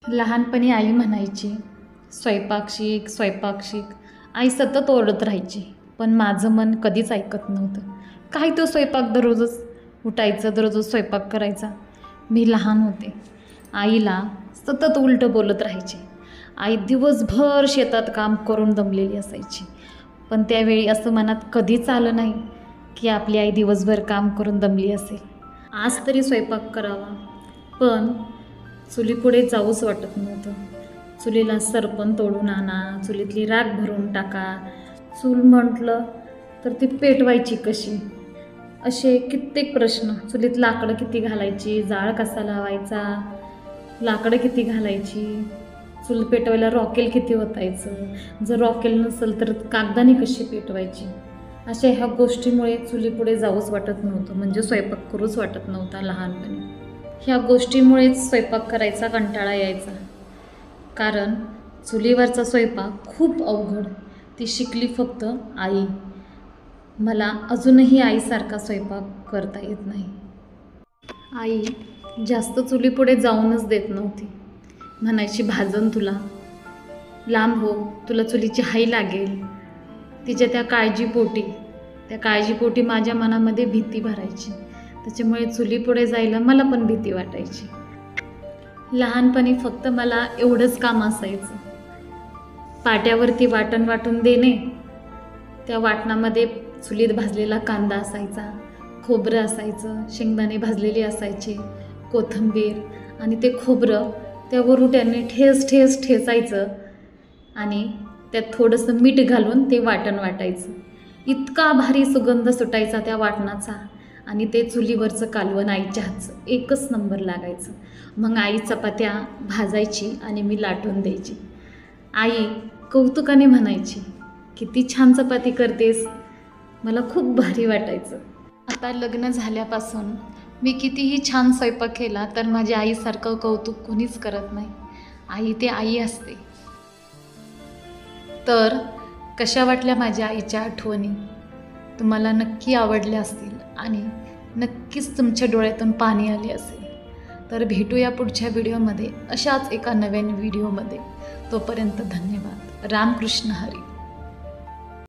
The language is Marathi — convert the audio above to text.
लहानपणी आई म्हणायची, स्वयंपाक शिक, स्वयंपाक शिक. आई सतत ओरडत राहायची, पण माझं मन कधीच ऐकत नव्हतं. काय तो स्वयंपाक दररोजच उठायचं, दररोजच स्वयंपाक करायचा. मी लहान होते. आईला सतत उलटं बोलत राहायचे. आई दिवसभर शेतात काम करून दमलेली असायची, पण त्यावेळी असं मनात कधीच आलं नाही की आपली आई दिवसभर काम करून दमली असेल. आज तरी स्वयंपाक करावा, पण चुलीपुढे जाऊच वाटत नव्हतं. चुलीला सरपण तोडून आणा, चुलीतली राख भरून टाका. चूल म्हटलं तर ती पेटवायची कशी, असे कित्येक प्रश्न. चुलीत लाकडं किती घालायची, जाळ कसा लावायचा, लाकडं किती घालायची, चूल पेटवायला रॉकेल किती ओतायचं, जर रॉकेल नसेल तर कागदाने कशी पेटवायची. अशा ह्या गोष्टीमुळे चुलीपुढे जाऊच वाटत नव्हतं, म्हणजे स्वयंपाक करूच वाटत नव्हता लहानपणी. ह्या गोष्टीमुळेच स्वयंपाक करायचा कंटाळा यायचा, कारण चुलीवरचा स्वयंपाक खूप अवघड. ती शिकली फक्त आई. मला अजूनही आईसारखा स्वयंपाक करता येत नाही. आई जास्त चुलीपुढे जाऊनच देत नव्हती. म्हणायची, भाजन तुला, लांब हो, तुला चुलीची हाई लागेल. तिच्या त्या काळजीपोटी माझ्या मनामध्ये भीती भरायची. त्याच्यामुळे चुलीपुढे जायला मला पण भीती वाटायची. लहानपणी फक्त मला एवढंच काम असायचं, पाट्यावरती वाटण वाटून देणे. त्या वाटणामध्ये चुलीत भाजलेला कांदा असायचा, खोबरं असायचं, शेंगदाणे भाजलेले असायचे, कोथिंबीर, आणि ते खोबरं त्या वरुट्याने ठेचायचं आणि त्यात थोडंसं मीठ घालून ते वाटण वाटायचं. इतका भारी सुगंध सुटायचा त्या वाटणाचा, आणि ते चुलीवरचं कालवण आईच्या हातचं एकच नंबर लागायचं. मग आई चपात्या भाजायची आणि मी लाटून द्यायची. आई कौतुकाने म्हणायची, किती छान चपाती करतेस. मला खूप भारी वाटायचं. आता लग्न झाल्यापासून मी कितीही छान स्वयंपाक केला तर माझ्या आईसारखं कौतुक कोणीच करत नाही. आई ते आई असते. तर कशा वाटल्या माझ्या आईच्या आठवणी? तुम्हाला नक्की आवडल्या असतील आणि नक्कीच तुमच्या डोळ्यातून पाणी आले असेल. तर भेटूया पुढच्या व्हिडिओमध्ये अशाच एका नव्यान व्हिडिओमध्ये. तोपर्यंत धन्यवाद. रामकृष्ण हरी.